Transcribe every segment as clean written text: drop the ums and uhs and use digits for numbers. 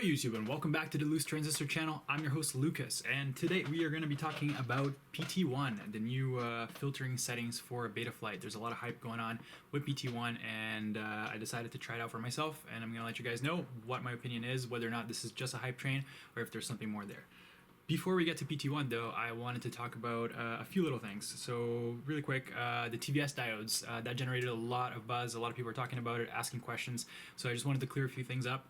Hello YouTube and welcome back to the Loose Transistor channel. I'm your host Lucas, and today we are going to be talking about PT1, the new filtering settings for Betaflight. There's a lot of hype going on with PT1, and I decided to try it out for myself, and I'm going to let you guys know what my opinion is, whether or not this is just a hype train or if there's something more there. Before we get to PT1 though, I wanted to talk about a few little things. So really quick, the TVS diodes, that generated a lot of buzz. A lot of people are talking about it, asking questions. So I just wanted to clear a few things up.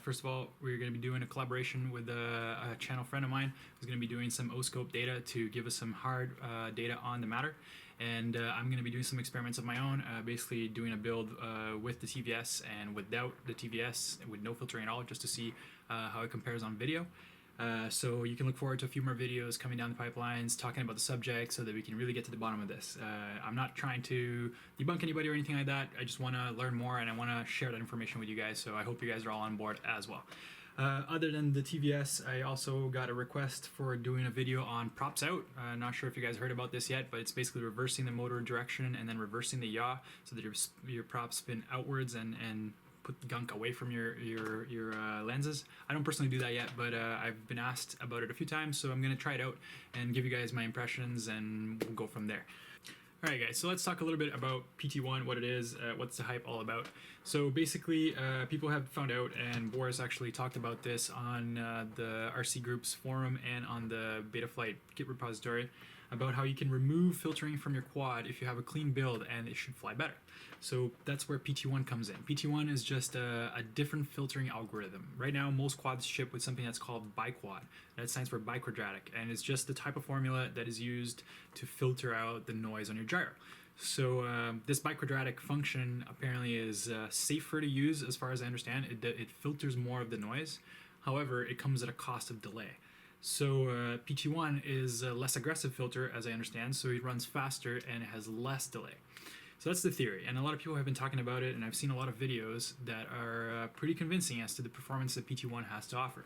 First of all, we're going to be doing a collaboration with a channel friend of mine who's going to be doing some O-scope data to give us some hard data on the matter. And I'm going to be doing some experiments of my own, basically doing a build with the TVS and without the TVS, with no filtering at all, just to see how it compares on video. So you can look forward to a few more videos coming down the pipelines talking about the subject so that we can really get to the bottom of this. I'm not trying to debunk anybody or anything like that. I just want to learn more and I want to share that information with you guys, so I hope you guys are all on board as well. Other than the TVS, I also got a request for doing a video on props out. Not sure if you guys heard about this yet, but it's basically reversing the motor direction and then reversing the yaw so that your props spin outwards and put the gunk away from your lenses. I don't personally do that yet, but I've been asked about it a few times, so I'm going to try it out and give you guys my impressions, and we'll go from there. Alright guys, so let's talk a little bit about PT1, what it is, what's the hype all about. So basically, people have found out, and Boris actually talked about this on the RC Group's forum and on the Betaflight Git repository, about how you can remove filtering from your quad if you have a clean build and it should fly better. So that's where PT1 comes in. PT1 is just a different filtering algorithm. Right now, most quads ship with something that's called biquad. That stands for biquadratic, and it's just the type of formula that is used to filter out the noise on your gyro. So this biquadratic function apparently is safer to use, as far as I understand. It filters more of the noise. However, it comes at a cost of delay. So PT1 is a less aggressive filter, as I understand, so it runs faster and it has less delay. So that's the theory, and a lot of people have been talking about it, and I've seen a lot of videos that are pretty convincing as to the performance that PT1 has to offer.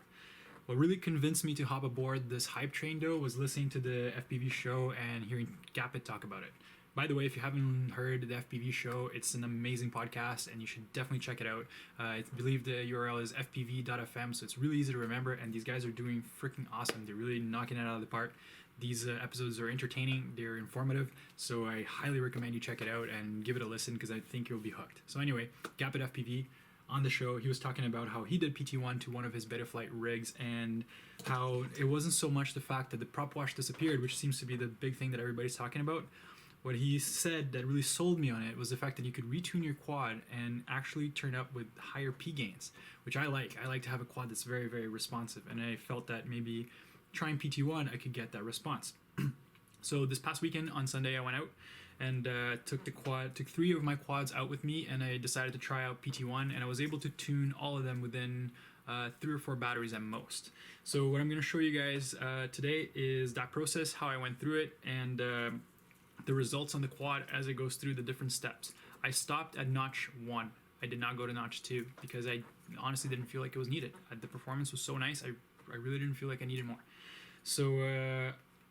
What really convinced me to hop aboard this hype train though was listening to the FPV show and hearing Gapit talk about it. By the way, if you haven't heard the FPV show, it's an amazing podcast and you should definitely check it out. I believe the URL is fpv.fm, so it's really easy to remember, and these guys are doing freaking awesome. They're really knocking it out of the park. These episodes are entertaining, they're informative, so I highly recommend you check it out and give it a listen, because I think you'll be hooked. So anyway, Gapit FPV, on the show, he was talking about how he did PT1 to one of his Betaflight rigs, and how it wasn't so much the fact that the prop wash disappeared, which seems to be the big thing that everybody's talking about. What he said that really sold me on it was the fact that you could retune your quad and actually turn up with higher P gains, which I like. I like to have a quad that's very, very responsive, and I felt that maybe trying PT1 I could get that response. So this past weekend on Sunday I went out and took 3 of my quads out with me, and I decided to try out PT1, and I was able to tune all of them within 3 or 4 batteries at most. So what I'm going to show you guys today is that process, how I went through it, and the results on the quad as it goes through the different steps. I stopped at notch 1. I did not go to notch 2 because I honestly didn't feel like it was needed. The performance was so nice, I really didn't feel like I needed more. So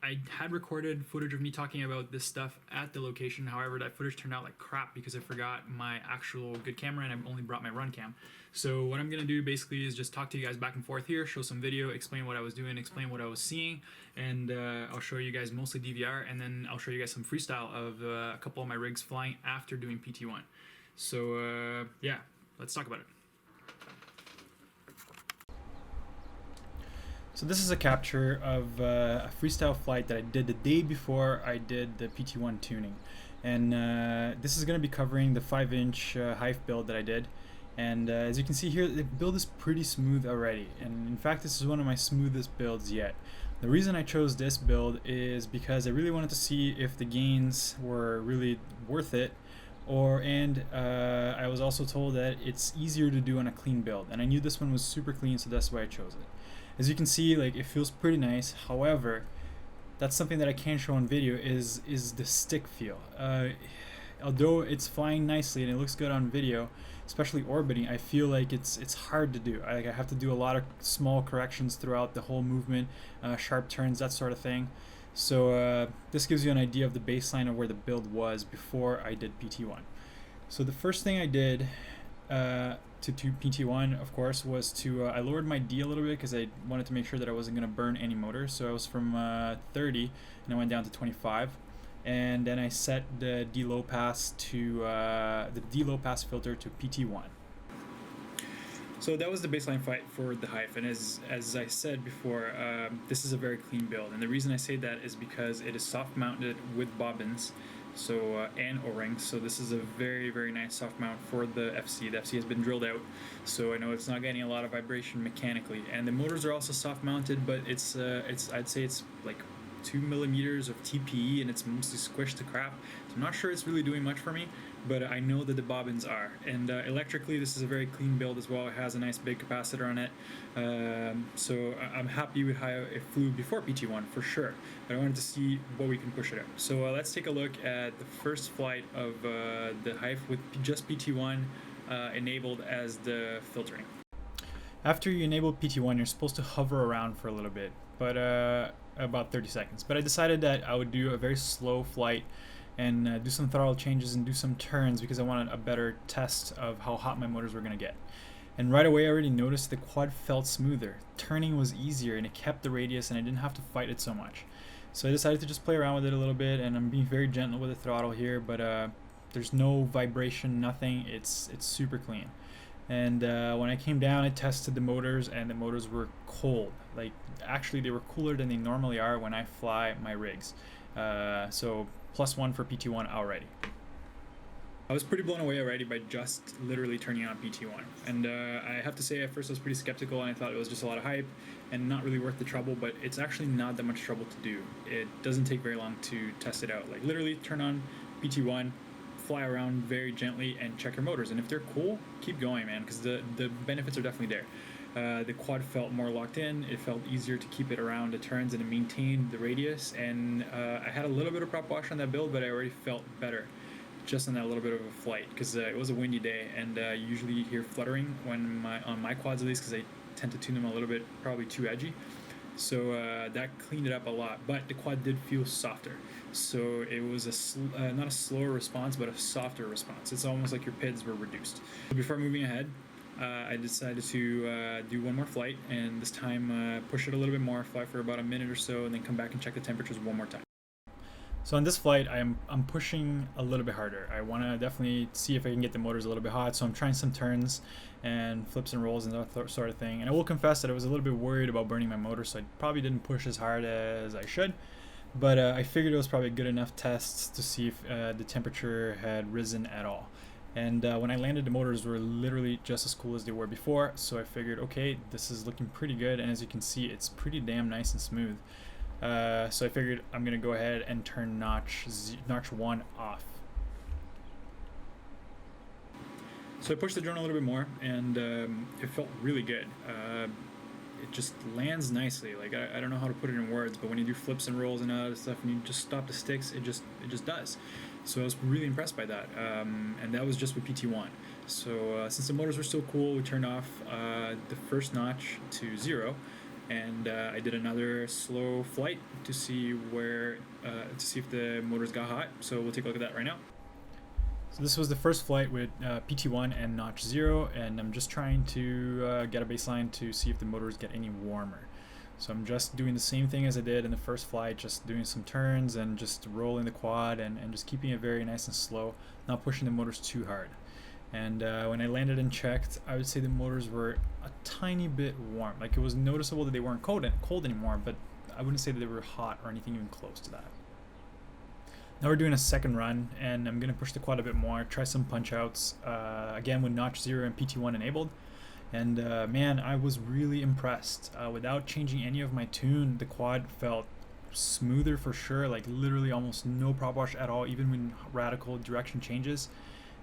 I had recorded footage of me talking about this stuff at the location. However, that footage turned out like crap because I forgot my actual good camera and I only brought my run cam. So what I'm going to do basically is just talk to you guys back and forth here, show some video, explain what I was doing, explain what I was seeing, and I'll show you guys mostly DVR, and then I'll show you guys some freestyle of a couple of my rigs flying after doing PT1. So yeah, let's talk about it. So this is a capture of a freestyle flight that I did the day before I did the PT1 tuning, and this is going to be covering the 5-inch Hive build that I did. And as you can see here, the build is pretty smooth already, and in fact this is one of my smoothest builds yet. The reason I chose this build is because I really wanted to see if the gains were really worth it, and I was also told that it's easier to do on a clean build, and I knew this one was super clean, so that's why I chose it. As you can see, like, it feels pretty nice. However, that's something that I can't show on video is the stick feel. Although it's flying nicely and it looks good on video, especially orbiting, I feel like it's hard to do. I have to do a lot of small corrections throughout the whole movement, sharp turns, that sort of thing. So this gives you an idea of the baseline of where the build was before I did PT1. So the first thing I did to PT1, of course, was to I lowered my D a little bit because I wanted to make sure that I wasn't going to burn any motor. So I was from 30 and I went down to 25, and then I set the D Lowpass to the D Lowpass filter to PT1. So that was the baseline fight for the Hive, and as I said before, this is a very clean build, and the reason I say that is because it is soft mounted with bobbins, so and O-rings. So this is a very nice soft mount for the FC. The FC has been drilled out, so I know it's not getting a lot of vibration mechanically. And the motors are also soft mounted, but it's I'd say it's like 2 millimeters of TPE, and it's mostly squished to crap. So I'm not sure it's really doing much for me, but I know that the bobbins are. And electrically, this is a very clean build as well. It has a nice big capacitor on it. So I'm happy with how it flew before PT1 for sure. But I wanted to see what we can push it out. So let's take a look at the first flight of the Hive with just PT1 enabled as the filtering. After you enable PT1, you're supposed to hover around for a little bit, but about 30 seconds. But I decided that I would do a very slow flight and do some throttle changes and do some turns because I wanted a better test of how hot my motors were going to get. And right away I already noticed the quad felt smoother. Turning was easier and it kept the radius and I didn't have to fight it so much. So I decided to just play around with it a little bit, and I'm being very gentle with the throttle here, but there's no vibration, nothing. It's super clean. And when I came down, I tested the motors, and the motors were cold. Like, actually they were cooler than they normally are when I fly my rigs. So +1 for PT1 already. I was pretty blown away already by just literally turning on PT1. And I have to say, at first I was pretty skeptical and I thought it was just a lot of hype and not really worth the trouble, but it's actually not that much trouble to do. It doesn't take very long to test it out. Like, literally turn on PT1, fly around very gently and check your motors, and if they're cool, keep going, man, because the benefits are definitely there. The quad felt more locked in, it felt easier to keep it around the turns and to maintain the radius, and I had a little bit of prop wash on that build, but I already felt better just on that little bit of a flight because it was a windy day, and you usually hear fluttering when on my quads, at least, because I tend to tune them a little bit probably too edgy. So that cleaned it up a lot, but the quad did feel softer. So it was not a slower response, but a softer response. It's almost like your PIDs were reduced. Before moving ahead, I decided to do one more flight, and this time push it a little bit more, fly for about a minute or so, and then come back and check the temperatures one more time. So on this flight, I'm pushing a little bit harder. I want to definitely see if I can get the motors a little bit hot, so I'm trying some turns and flips and rolls and that sort of thing. And I will confess that I was a little bit worried about burning my motor, so I probably didn't push as hard as I should. But I figured it was probably good enough tests to see if the temperature had risen at all. And when I landed, the motors were literally just as cool as they were before, so I figured, okay, this is looking pretty good, and as you can see, it's pretty damn nice and smooth. So I figured I'm going to go ahead and turn notch 1 off. So I pushed the drone a little bit more, and it felt really good. It just lands nicely. Like, I don't know how to put it in words, but when you do flips and rolls and all that stuff, and you just stop the sticks, it just does. So I was really impressed by that, and that was just with PT1. So since the motors were still cool, we turned off the first notch to 0. And I did another slow flight to see if the motors got hot. So we'll take a look at that right now. So this was the first flight with PT1 and notch 0, and I'm just trying to get a baseline to see if the motors get any warmer. So I'm just doing the same thing as I did in the first flight, just doing some turns and just rolling the quad and just keeping it very nice and slow, not pushing the motors too hard. And when I landed and checked, I would say the motors were a tiny bit warm. Like, it was noticeable that they weren't cold anymore, but I wouldn't say that they were hot or anything even close to that. Now we're doing a second run, and I'm going to push the quad a bit more, try some punch outs, again with notch 0 and PT1 enabled. And man, I was really impressed. Without changing any of my tune, the quad felt smoother for sure, like literally almost no prop wash at all, even when radical direction changes.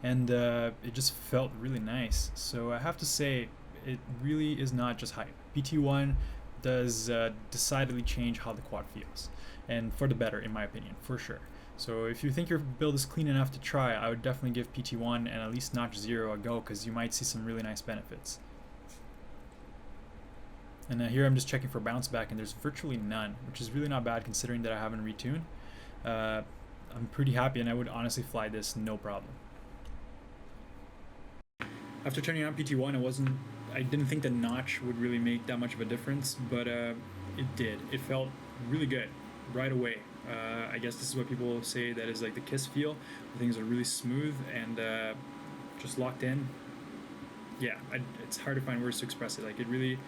And it just felt really nice. So I have to say, it really is not just hype. PT1 does decidedly change how the quad feels, and for the better, in my opinion, for sure. So if you think your build is clean enough to try, I would definitely give PT1 and at least notch 0 a go, because you might see some really nice benefits. And here I'm just checking for bounce back, and there's virtually none, which is really not bad considering that I haven't retuned. I'm pretty happy, and I would honestly fly this no problem. After turning on PT1, I didn't think the notch would really make that much of a difference, but it did. It felt really good right away. I guess this is what people say that is like the kiss feel. Things are really smooth and just locked in. Yeah, it's hard to find words to express it. Like, it really,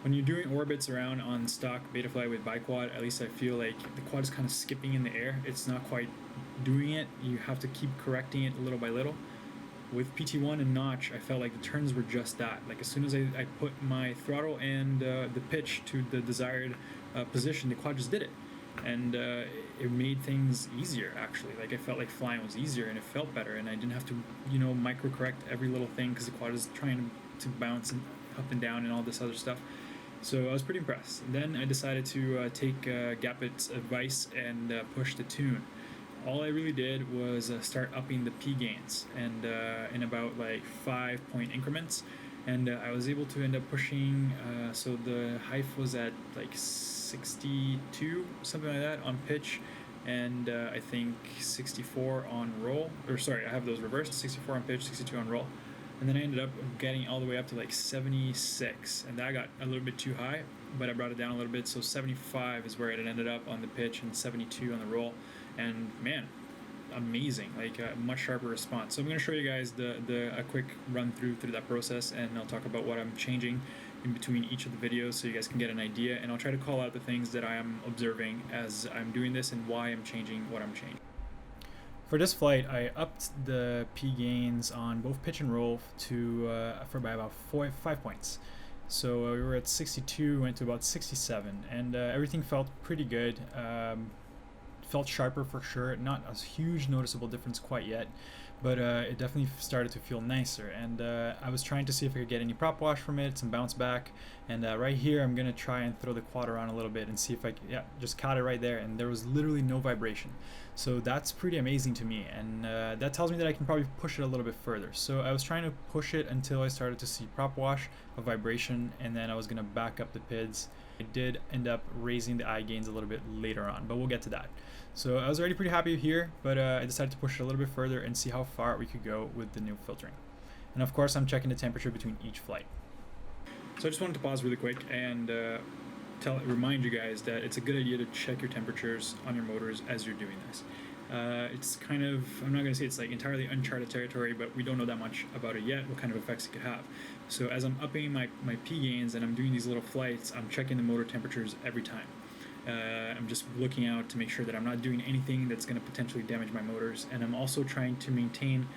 when you're doing orbits around on stock Betaflight with biquad, at least I feel like the quad is kind of skipping in the air. It's not quite doing it. You have to keep correcting it little by little. With PT1 and notch, I felt like the turns were just that. Like, as soon as I put my throttle and the pitch to the desired position, the quad just did it. And it made things easier, actually. Like, I felt like flying was easier and it felt better, and I didn't have to, micro correct every little thing because the quad is trying to bounce and up and down and all this other stuff. So I was pretty impressed. Then I decided to take Gapit's advice and push the tune. All I really did was start upping the P gains, and in about like 5-point increments, and I was able to end up pushing, so the height was at like 62, something like that on pitch, and I think 64 on roll, or sorry, I have those reversed, 64 on pitch, 62 on roll. And then I ended up getting all the way up to like 76, and that got a little bit too high, but I brought it down a little bit, so 75 is where it ended up on the pitch and 72 on the roll. And man, amazing, like a much sharper response. So I'm going to show you guys a quick run through that process, and I'll talk about what I'm changing in between each of the videos so you guys can get an idea, and I'll try to call out the things that I am observing as I'm doing this and why I'm changing what I'm changing. For this flight, I upped the P gains on both pitch and roll to by about 5 points. So we were at 62, went to about 67, and everything felt pretty good. Felt sharper for sure, not a huge noticeable difference quite yet, but it definitely started to feel nicer. And I was trying to see if I could get any prop wash from it, some bounce back, and right here I'm gonna try and throw the quad around a little bit and see if I can, yeah, just caught it right there, and there was literally no vibration. So that's pretty amazing to me, and that tells me that I can probably push it a little bit further. So I was trying to push it until I started to see prop wash, a vibration, and then I was gonna back up the PIDs. I did end up raising the eye gains a little bit later on, but we'll get to that. So I was already pretty happy here, but I decided to push it a little bit further and see how far we could go with the new filtering. And of course, I'm checking the temperature between each flight. So I just wanted to pause really quick and remind you guys that it's a good idea to check your temperatures on your motors as you're doing this. It's kind of, I'm not going to say it's like entirely uncharted territory, but we don't know that much about it yet, what kind of effects it could have. So as I'm upping my P gains and I'm doing these little flights, I'm checking the motor temperatures every time. I'm just looking out to make sure that I'm not doing anything that's going to potentially damage my motors, and I'm also trying to maintain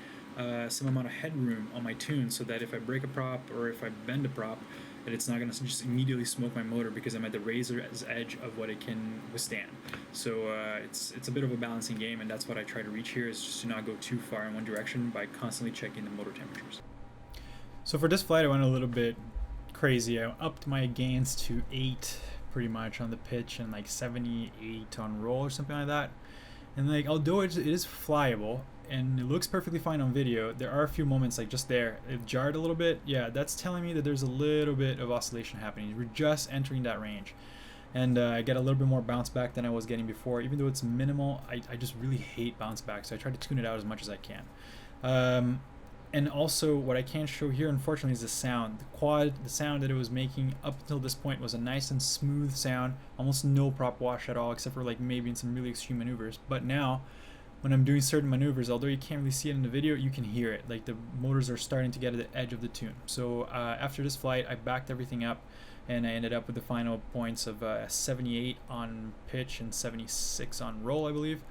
some amount of headroom on my tune so that if I break a prop or if I bend a prop, that it's not going to just immediately smoke my motor because I'm at the razor's edge of what it can withstand. So it's a bit of a balancing game, and that's what I try to reach here, is just to not go too far in one direction by constantly checking the motor temperatures. So for this flight I went a little bit crazy. I upped my gains to 8 pretty much on the pitch and like 78 on roll or something like that. And like, although it is flyable and it looks perfectly fine on video, there are a few moments like just there, it jarred a little bit. Yeah, that's telling me that there's a little bit of oscillation happening. We're just entering that range. And I get a little bit more bounce back than I was getting before. Even though it's minimal, I just really hate bounce back, so I try to tune it out as much as I can. And also, what I can't show here, unfortunately, is the sound. The quad, the sound that it was making up until this point was a nice and smooth sound, almost no prop wash at all, except for like maybe in some really extreme maneuvers. But now, when I'm doing certain maneuvers, although you can't really see it in the video, you can hear it. Like the motors are starting to get at the edge of the tune. So after this flight, I backed everything up, and I ended up with the final points of 78 on pitch and 76 on roll, I believe.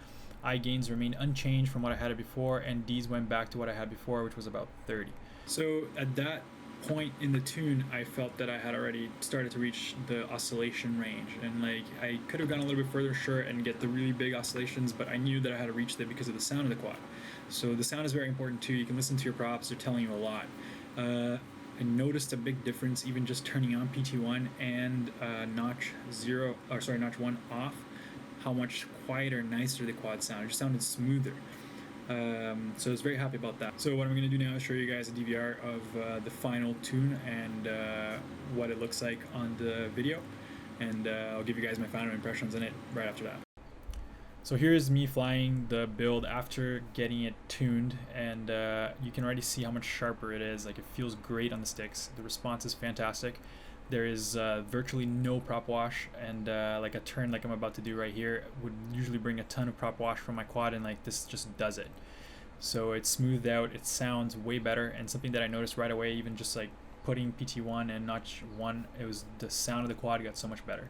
I gains remained unchanged from what I had before, and D's went back to what I had before, which was about 30. So at that point in the tune, I felt that I had already started to reach the oscillation range, and like I could have gone a little bit further, sure, and get the really big oscillations, but I knew that I had to reach that because of the sound of the quad. So the sound is very important too. You can listen to your props; they're telling you a lot. I noticed a big difference even just turning on PT1 and notch 1 off. How much quieter, nicer the quad sounded. It just sounded smoother. So I was very happy about that. So what I'm going to do now is show you guys a DVR of the final tune and what it looks like on the video, and I'll give you guys my final impressions on it right after that. So here's me flying the build after getting it tuned, and you can already see how much sharper it is. Like, it feels great on the sticks. The response is fantastic. There is virtually no prop wash, and like a turn like I'm about to do right here would usually bring a ton of prop wash from my quad, and like this just does it. So it's smoothed out, it sounds way better, and something that I noticed right away, even just like putting PT1 and notch 1, it was the sound of the quad got so much better.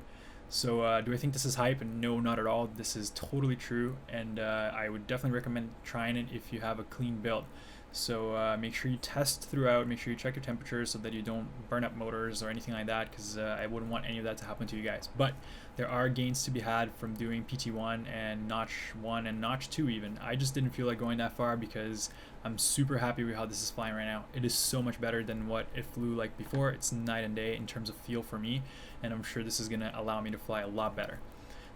So do I think this is hype? No, not at all. This is totally true, and I would definitely recommend trying it if you have a clean build. So make sure you test throughout, make sure you check your temperatures so that you don't burn up motors or anything like that, because I wouldn't want any of that to happen to you guys. But there are gains to be had from doing PT1 and notch 1 and notch 2 even. I just didn't feel like going that far because I'm super happy with how this is flying right now. It is so much better than what it flew like before. It's night and day in terms of feel for me, and I'm sure this is going to allow me to fly a lot better.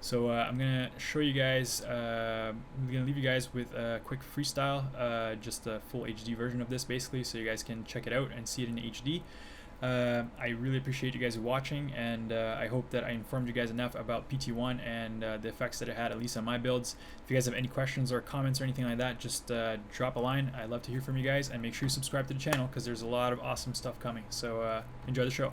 So I'm going to show you guys, I'm going to leave you guys with a quick freestyle, just a full HD version of this basically, so you guys can check it out and see it in HD. I really appreciate you guys watching, and I hope that I informed you guys enough about PT1 and the effects that it had, at least on my builds. If you guys have any questions or comments or anything like that, just drop a line. I'd love to hear from you guys, and make sure you subscribe to the channel because there's a lot of awesome stuff coming. So enjoy the show.